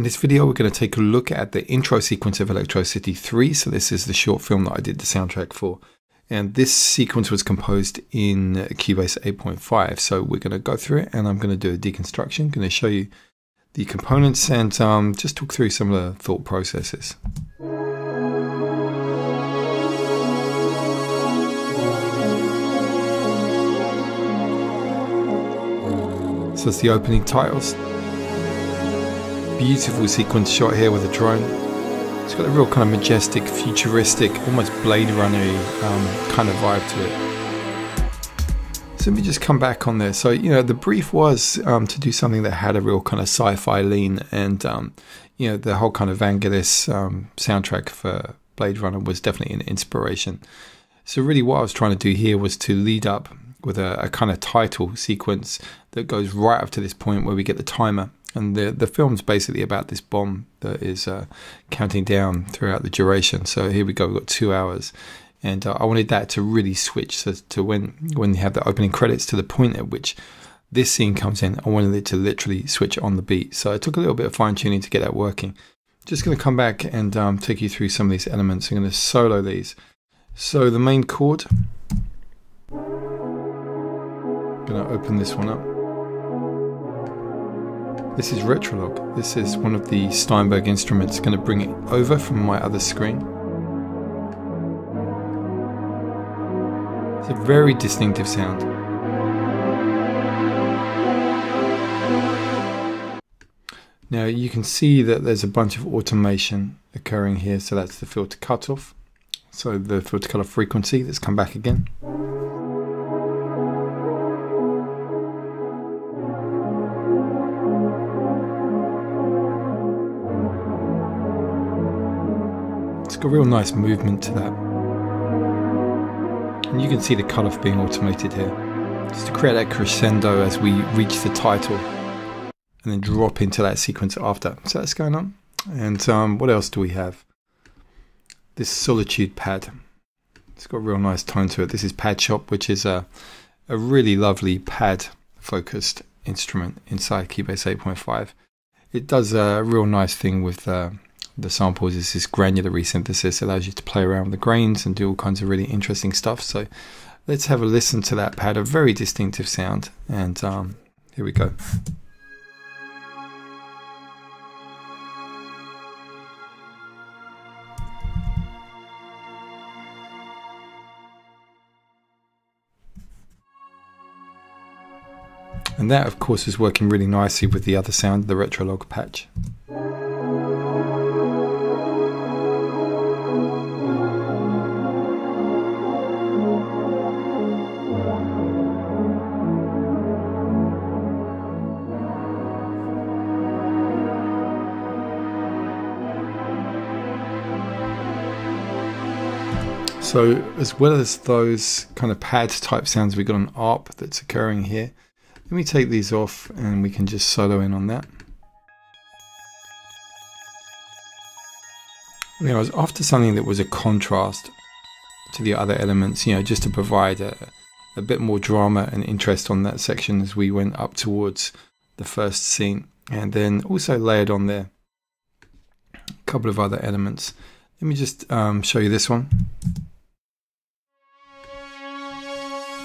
this video, we're going to take a look at the intro sequence of Electro City 3. So this is the short film that I did the soundtrack for. And this sequence was composed in Cubase 8.5. So we're going to go through it and I'm going to do a deconstruction. I'm going to show you the components and just talk through some of the thought processes. So it's the opening titles. Beautiful sequence shot here with a drone. It's got a real kind of majestic, futuristic, almost Blade Runner-y kind of vibe to it. So let me just come back on there. So, you know, the brief was to do something that had a real kind of sci-fi lean, and you know, the whole kind of Vangelis soundtrack for Blade Runner was definitely an inspiration. So really what I was trying to do here was to lead up with a kind of title sequence that goes right up to this point where we get the timer. And the film's basically about this bomb that is counting down throughout the duration. So here we go, we've got 2 hours. And I wanted that to really switch. So to when you have the opening credits to the point at which this scene comes in, I wanted it to literally switch on the beat. So it took a little bit of fine tuning to get that working. Just going to come back and take you through some of these elements. I'm going to solo these. So the main chord. I'm going to open this one up. This is Retrolog. This is one of the Steinberg instruments. Going to bring it over from my other screen. It's a very distinctive sound. Now you can see that there's a bunch of automation occurring here. So that's the filter cutoff. So the filter cutoff frequency that's come back again. It's got a real nice movement to that. And you can see the cutoff being automated here. Just to create that crescendo as we reach the title. And then drop into that sequence after. So that's going on. And what else do we have? This Solitude pad. It's got a real nice tone to it. This is Pad Shop, which is a really lovely pad focused instrument inside Cubase 8.5. It does a real nice thing with the samples. Is this granular resynthesis, allows you to play around with the grains and do all kinds of really interesting stuff. So let's have a listen to that pad, a very distinctive sound, and here we go. And that of course is working really nicely with the other sound, the Retrolog patch. So as well as those kind of pad type sounds, we've got an ARP that's occurring here. Let me take these off and we can just solo in on that. You know, I was after something that was a contrast to the other elements, you know, just to provide a bit more drama and interest on that section as we went up towards the first scene. And then also layered on there a couple of other elements. Let me just show you this one.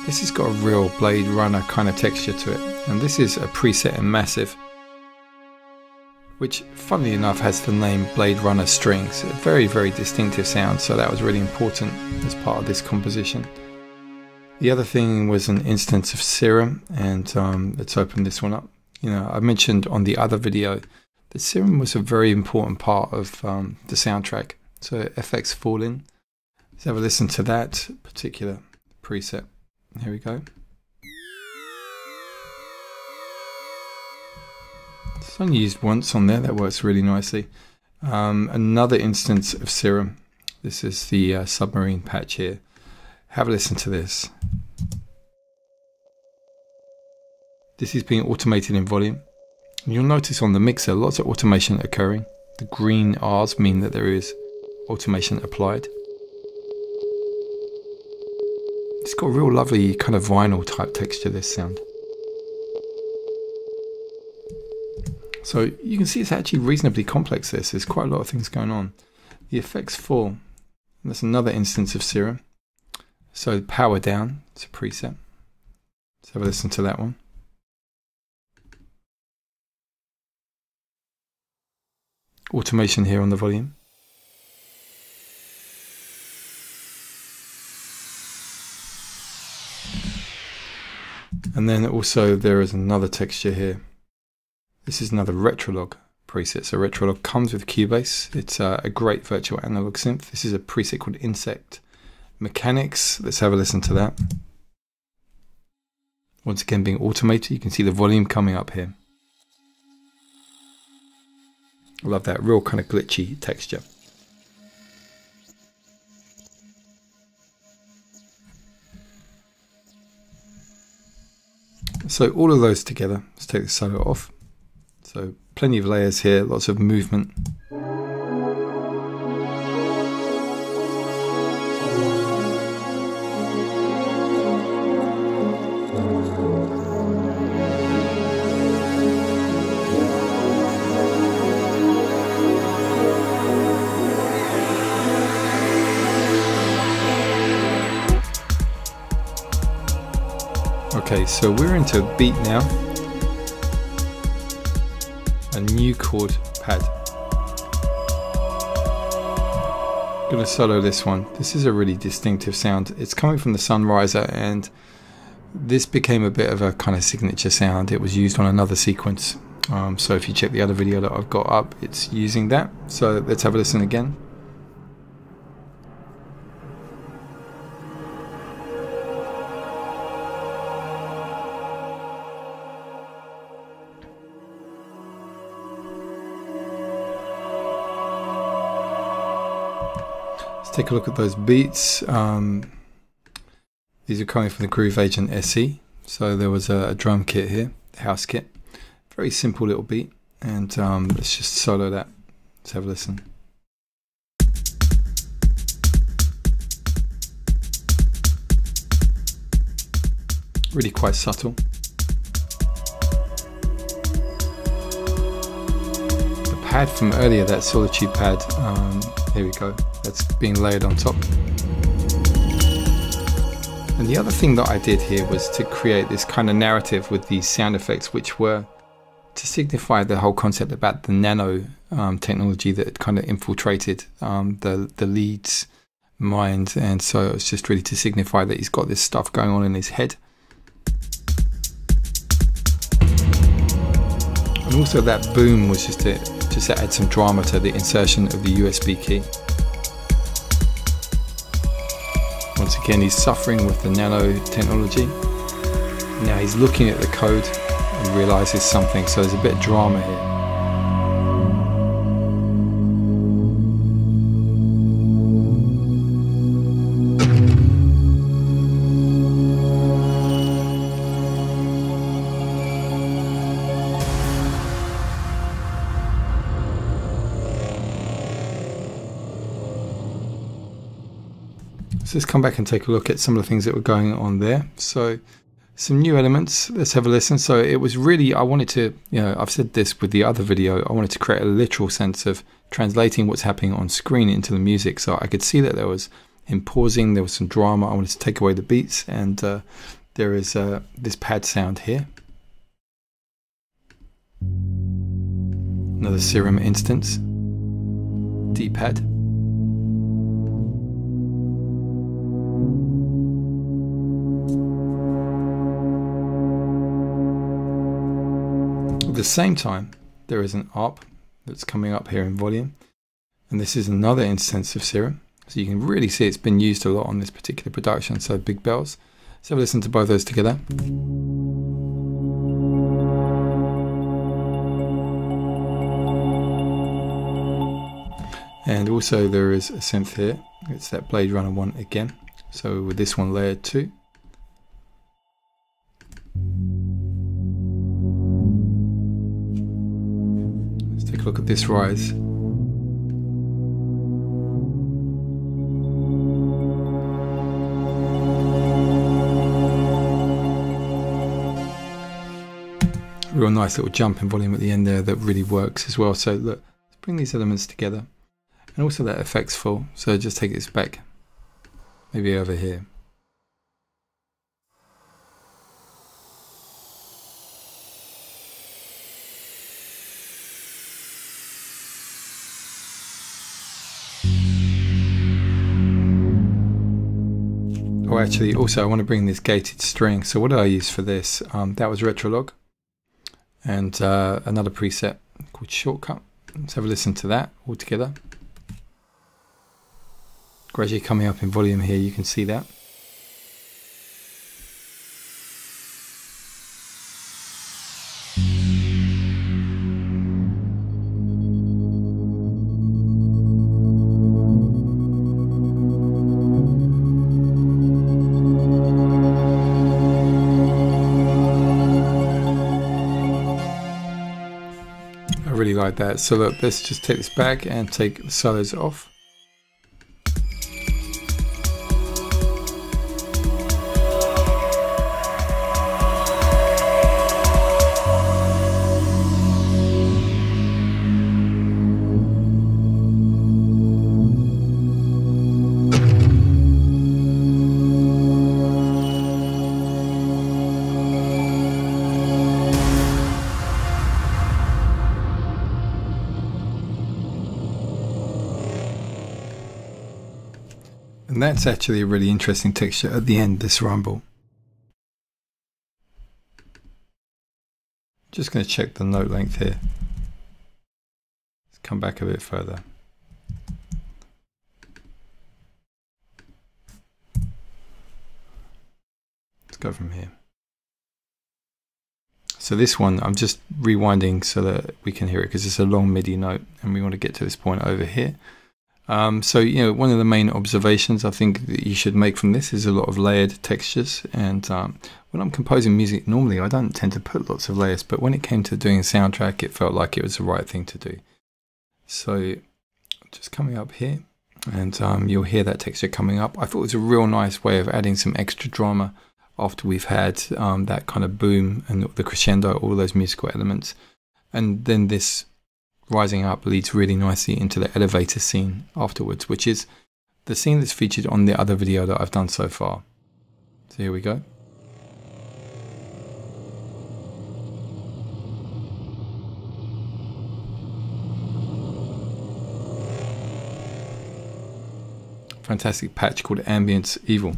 This has got a real Blade Runner kind of texture to it, and this is a preset in Massive, which funnily enough has the name Blade Runner Strings. A very, very distinctive sound, so that was really important as part of this composition. The other thing was an instance of Serum, and let's open this one up. You know, I mentioned on the other video that Serum was a very important part of the soundtrack. So FX Fall-In. Let's have a listen to that particular preset. Here we go. It's only used once on there, that works really nicely. Another instance of Serum. This is the submarine patch here. Have a listen to this. This is being automated in volume. And you'll notice on the mixer lots of automation occurring. The green R's mean that there is automation applied. It's got a real lovely kind of vinyl type texture, this sound. So you can see it's actually reasonably complex. There's quite a lot of things going on. The effects 4, that's another instance of Serum. So power down, it's a preset. Let's have a listen to that one. Automation here on the volume. And then also there is another texture here. This is another Retrolog preset. So Retrolog comes with Cubase. It's a great virtual analog synth. This is a preset called Insect Mechanics. Let's have a listen to that. Once again being automated, you can see the volume coming up here. I love that real kind of glitchy texture. So all of those together, let's take the solo off. So plenty of layers here, lots of movement. Okay, so we're into a beat now. A new chord pad. I'm gonna solo this one. This is a really distinctive sound. It's coming from the Sunriser, and this became a bit of a kind of signature sound. It was used on another sequence. So if you check the other video that I've got up, it's using that. So let's have a listen again. Take a look at those beats. These are coming from the Groove Agent SE. So there was a drum kit here, house kit. Very simple little beat. And let's just solo that. Let's have a listen. Really quite subtle. The pad from earlier, that Solitude pad, here we go. That's being layered on top. And the other thing that I did here was to create this kind of narrative with these sound effects, which were to signify the whole concept about the nano technology that had kind of infiltrated the lead's mind. And so it's just really to signify that he's got this stuff going on in his head. And also that boom was just to add some drama to the insertion of the USB key. Once again, he's suffering with the nano technology. Now he's looking at the code and realizes something, so there's a bit of drama here. So let's come back and take a look at some of the things that were going on there. So some new elements, let's have a listen. So it was really, I wanted to, I've said this with the other video, I wanted to create a literal sense of translating what's happening on screen into the music. So I could see that there was him pausing, there was some drama. I wanted to take away the beats, and there is this pad sound here. Another Serum instance, D-pad. At the same time, there is an ARP that's coming up here in volume, and this is another instance of Serum. So you can really see it's been used a lot on this particular production, so big bells. Let's have a listen to both those together. And also there is a synth here, it's that Blade Runner one again. So with this one layered too. Let's take a look at this rise. real nice little jump in volume at the end there that really works as well. So look, let's bring these elements together. And also that effects full. So just take this back, maybe over here. Oh, actually, also I want to bring this gated string. So what did I use for this? That was Retrolog, and another preset called Shortcut. Let's have a listen to that all together. Gradually coming up in volume here, you can see that. I really like that. So look, let's just take this back and take the solos off. And that's actually a really interesting texture at the end, this rumble. Just going to check the note length here. Let's come back a bit further. Let's go from here. So this one, I'm just rewinding so that we can hear it because it's a long MIDI note and we want to get to this point over here. So, you know, one of the main observations I think that you should make from this is a lot of layered textures. And when I'm composing music, normally I don't tend to put lots of layers, but when it came to doing a soundtrack, it felt like it was the right thing to do. So just coming up here, and you'll hear that texture coming up. I thought it was a real nice way of adding some extra drama after we've had that kind of boom and the crescendo, all those musical elements. And then this rising up leads really nicely into the elevator scene afterwards, which is the scene that's featured on the other video that I've done so far. So here we go. Fantastic patch called Ambience Evil.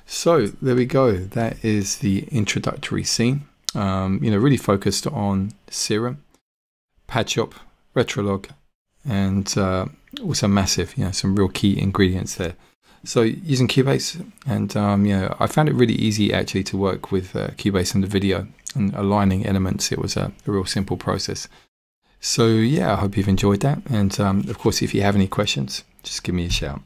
So there we go. That is the introductory scene. You know, really focused on Serum, Patch Up, Retrolog, and also Massive, you know, some real key ingredients there. So using Cubase, and you know, I found it really easy actually to work with Cubase in the video and aligning elements. It was a real simple process. So yeah, I hope you've enjoyed that, and of course if you have any questions, just give me a shout.